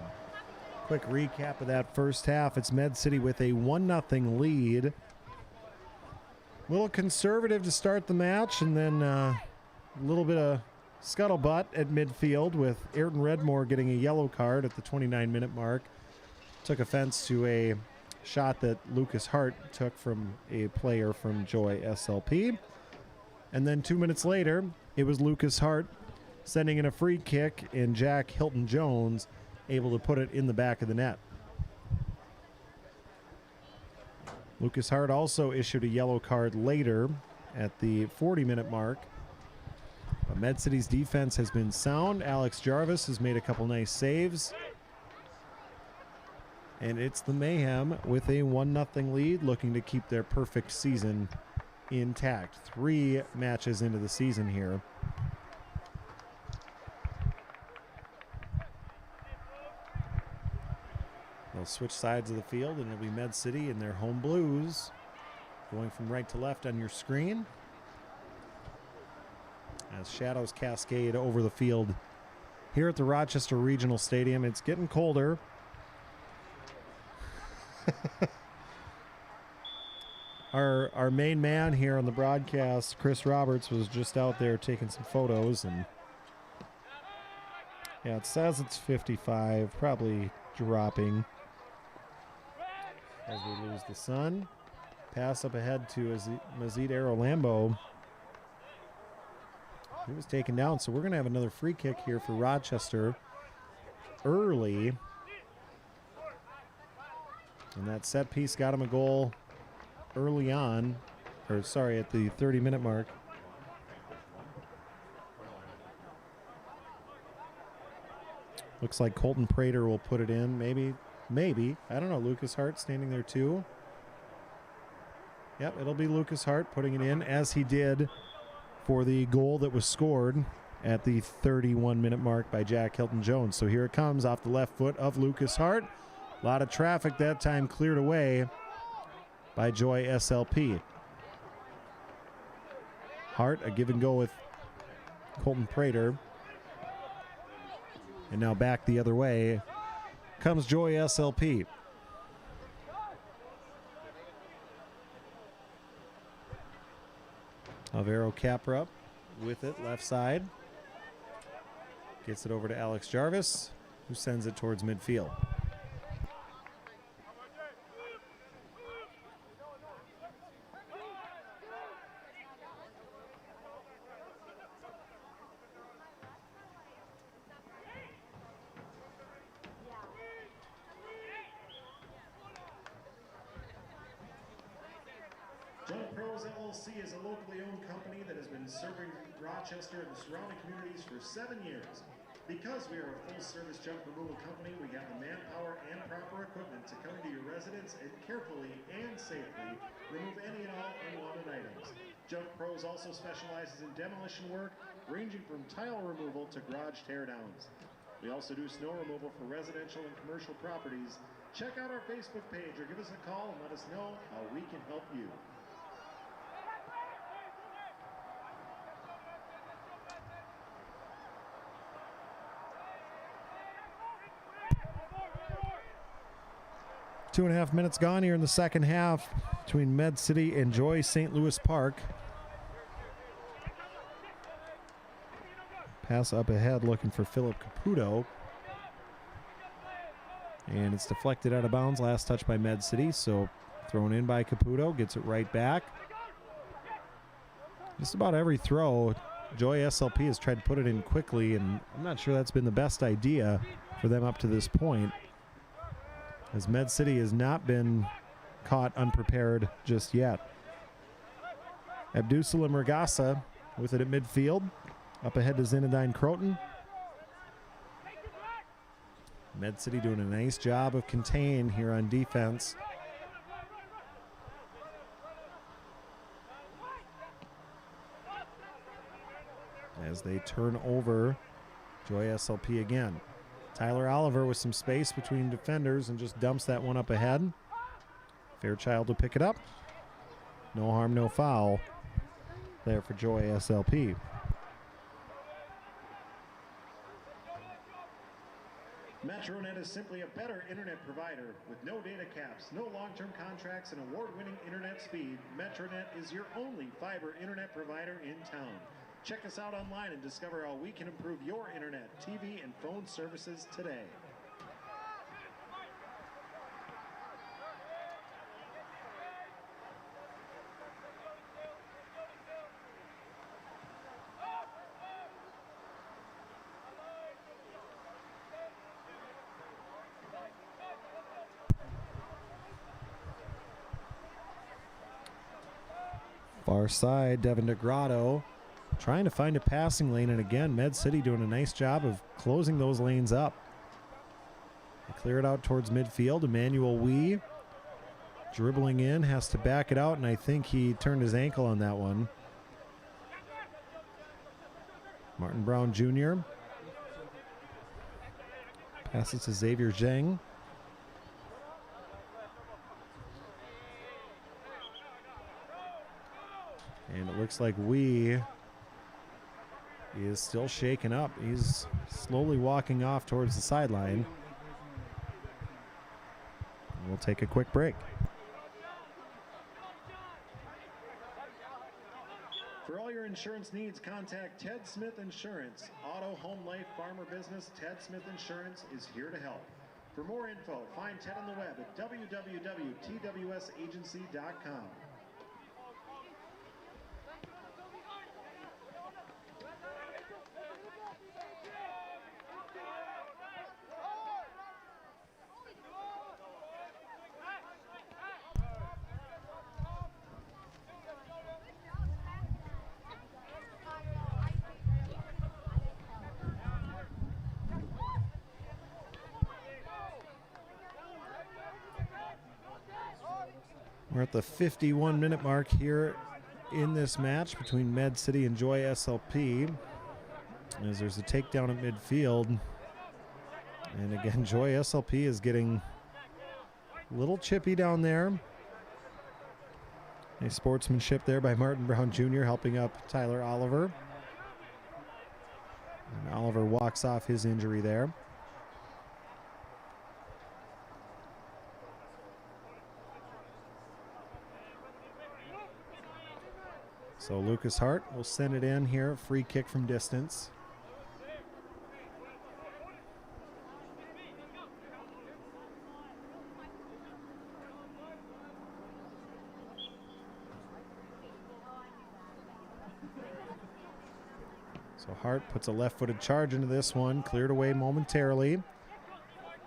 C: Quick recap of that first half. It's Med City with a 1-0 lead. A little conservative to start the match, and then a little bit of scuttlebutt at midfield with Ayrton Redmore getting a yellow card at the 29-minute mark. Took offense to a shot that Lucas Hart took from a player from Joy SLP. And then 2 minutes later, it was Lucas Hart sending in a free kick, and Jack Hilton Jones able to put it in the back of the net. Lucas Hart also issued a yellow card later at the 40-minute mark. But Med City's defense has been sound. Alex Jarvis has made a couple nice saves. And it's the Mayhem with a 1-0 lead, looking to keep their perfect season intact. 3 matches into the season here. They'll switch sides of the field, and it'll be Med City in their home blues, going from right to left on your screen as shadows cascade over the field here at the Rochester Regional Stadium. It's getting colder. Our main man here on the broadcast, Chris Roberts, was just out there taking some photos, and yeah, it says it's 55, probably dropping as we lose the sun. Pass up ahead to Mazid Arolambo. He was taken down, so we're going to have another free kick here for Rochester early. And that set piece got him a goal early on, or sorry, at the 30-minute mark. Looks like Colton Prater will put it in, maybe. I don't know, Lucas Hart standing there too. Yep, it'll be Lucas Hart putting it in, as he did for the goal that was scored at the 31-minute mark by Jack Hilton Jones. So here it comes off the left foot of Lucas Hart. A lot of traffic that time cleared away by Joy SLP. Hart, a give and go with Colton Prater. And now back the other way comes Joy SLP. Alvaro Capra with it, left side. Gets it over to Alex Jarvis, who sends it towards midfield.
A: Joy Pros LLC is a locally owned company that has been serving Rochester and the surrounding communities for 7 years. Because we are a full-service junk removal company, we have the manpower and proper equipment to come into your residence and carefully and safely remove any and all unwanted items. Junk Pros also specializes in demolition work, ranging from tile removal to garage teardowns. We also do snow removal for residential and commercial properties. Check out our Facebook page or give us a call and let us know how we can help you.
C: Two and a half minutes gone here in the second half between Med City and Joy St. Louis Park. Pass up ahead looking for Philip Caputo. And it's deflected out of bounds. Last touch by Med City, so thrown in by Caputo. Gets it right back. Just about every throw, Joy SLP has tried to put it in quickly, and I'm not sure that's been the best idea for them up to this point, as Med City has not been caught unprepared just yet. Abdusalam Regassa with it at midfield. Up ahead to Zinedine Croton. Med City doing a nice job of contain here on defense. As they turn over Joy SLP again. Tyler Oliver with some space between defenders and just dumps that one up ahead. Fairchild will pick it up. No harm, no foul there for Joy SLP.
A: Metronet is simply a better internet provider. With no data caps, no long-term contracts, and award-winning internet speed, Metronet is your only fiber internet provider in town. Check us out online and discover how we can improve your internet, TV, and phone services today.
C: Far side, Devin DeGrotto trying to find a passing lane, and again, Med City doing a nice job of closing those lanes up. They clear it out towards midfield. Emmanuel Wee dribbling in, has to back it out, and I think he turned his ankle on that one. Martin Brown Jr. passes to Xavier Zhang. And it looks like he is still shaken up. He's slowly walking off towards the sideline. We'll take a quick break.
A: For all your insurance needs, contact Ted Smith Insurance. Auto, home, life, farmer business, Ted Smith Insurance is here to help. For more info, find Ted on the web at www.twsagency.com.
C: We're at the 51-minute mark here in this match between Med City and Joy SLP, as there's a takedown at midfield. And again, Joy SLP is getting a little chippy down there. A sportsmanship there by Martin Brown Jr. helping up Tyler Oliver. And Oliver walks off his injury there. So Lucas Hart will send it in here, free kick from distance. So Hart puts a left-footed charge into this one, cleared away momentarily,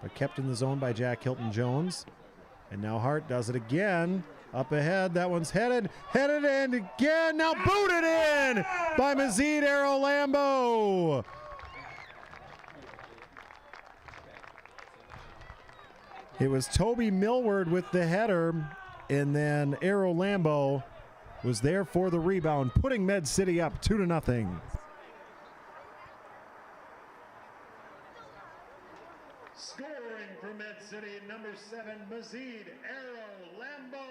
C: but kept in the zone by Jack Hilton-Jones. And now Hart does it again. Up ahead, that one's headed in again, now booted in by Mazid Arrow Lambo. It was Toby Millward with the header, and then Arrow Lambo was there for the rebound, putting Med City up 2-0.
A: Scoring for Med City, number 7, Mazid Arrow Lambo.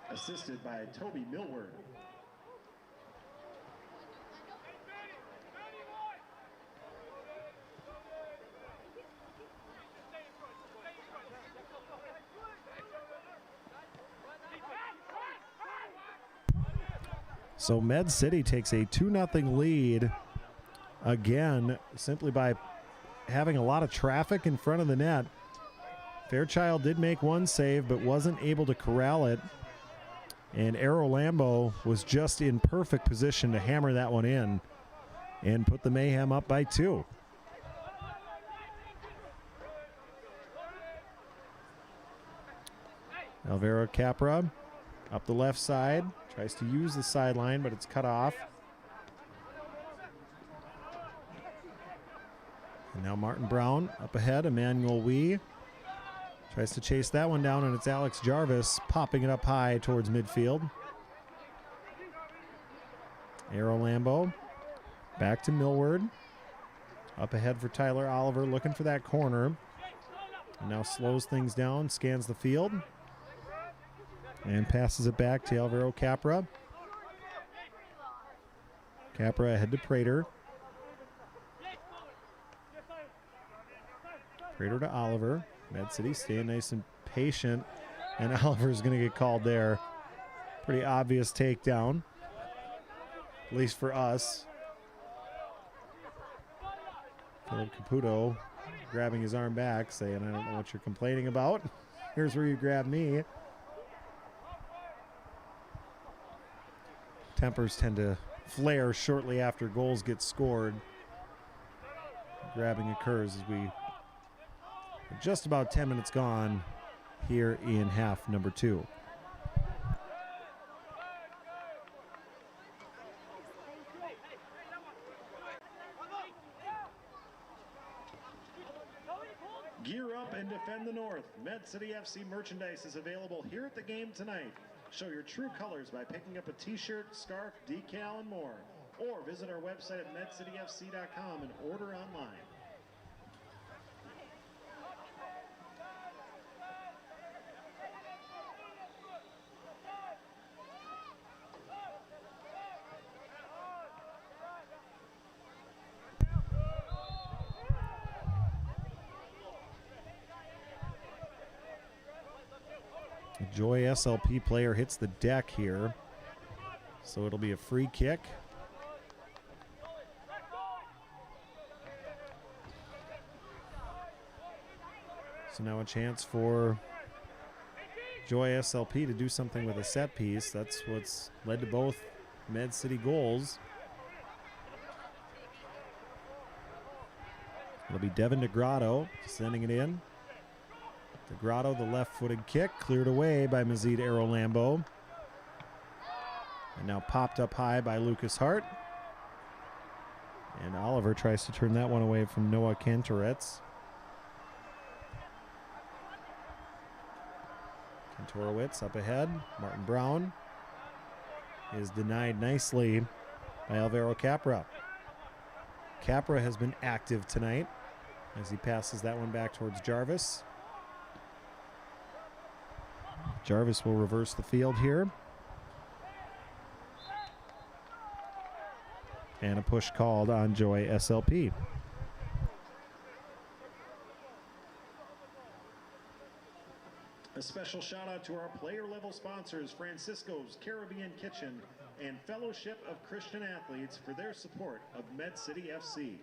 A: Assisted by Toby Millward.
C: So Med City takes a 2-0 lead again, simply by having a lot of traffic in front of the net. Fairchild did make one save, but wasn't able to corral it. And Arrow Lambo was just in perfect position to hammer that one in and put the Mayhem up by 2. Alvaro Capra up the left side, tries to use the sideline, but it's cut off. And now Martin Brown up ahead, Emmanuel Wee tries to chase that one down, and it's Alex Jarvis popping it up high towards midfield. Arrow Lambo back to Millward. Up ahead for Tyler Oliver, looking for that corner. And now slows things down, scans the field, and passes it back to Alvaro Capra. Capra ahead to Prater. Prater to Oliver. Med City staying nice and patient, and Oliver's going to get called there. Pretty obvious takedown, at least for us. Philip Caputo grabbing his arm back, saying, I don't know what you're complaining about. Here's where you grab me. Tempers tend to flare shortly after goals get scored. Grabbing occurs as we are just about 10 minutes gone here in half number 2.
A: Gear up and defend the North. Med City FC merchandise is available here at the game tonight. Show your true colors by picking up a t-shirt, scarf, decal, and more. Or visit our website at medcityfc.com and order online.
C: A Joy SLP player hits the deck here, so it'll be a free kick. So now a chance for Joy SLP to do something with a set piece. That's what's led to both Med City goals. It'll be Devin DeGrotto sending it in. DeGrotto, the left-footed kick, cleared away by Mazid Arolambo. And now popped up high by Lucas Hart. And Oliver tries to turn that one away from Noah Kantorets. Kantorowicz up ahead. Martin Brown is denied nicely by Alvaro Capra. Capra has been active tonight as he passes that one back towards Jarvis. Jarvis will reverse the field here. And a push called on Joy SLP.
A: A special shout out to our player level sponsors, Francisco's Caribbean Kitchen and Fellowship of Christian Athletes, for their support of Med City FC.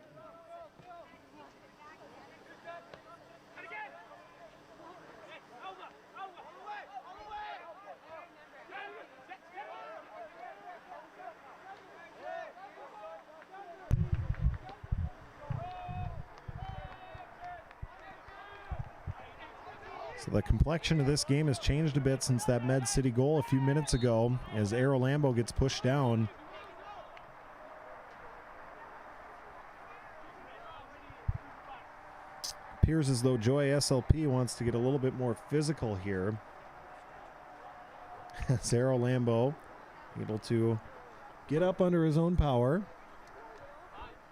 C: So the complexion of this game has changed a bit since that Med City goal a few minutes ago as Arolambo gets pushed down. Appears as though Joy SLP wants to get a little bit more physical here. As Arolambo able to get up under his own power.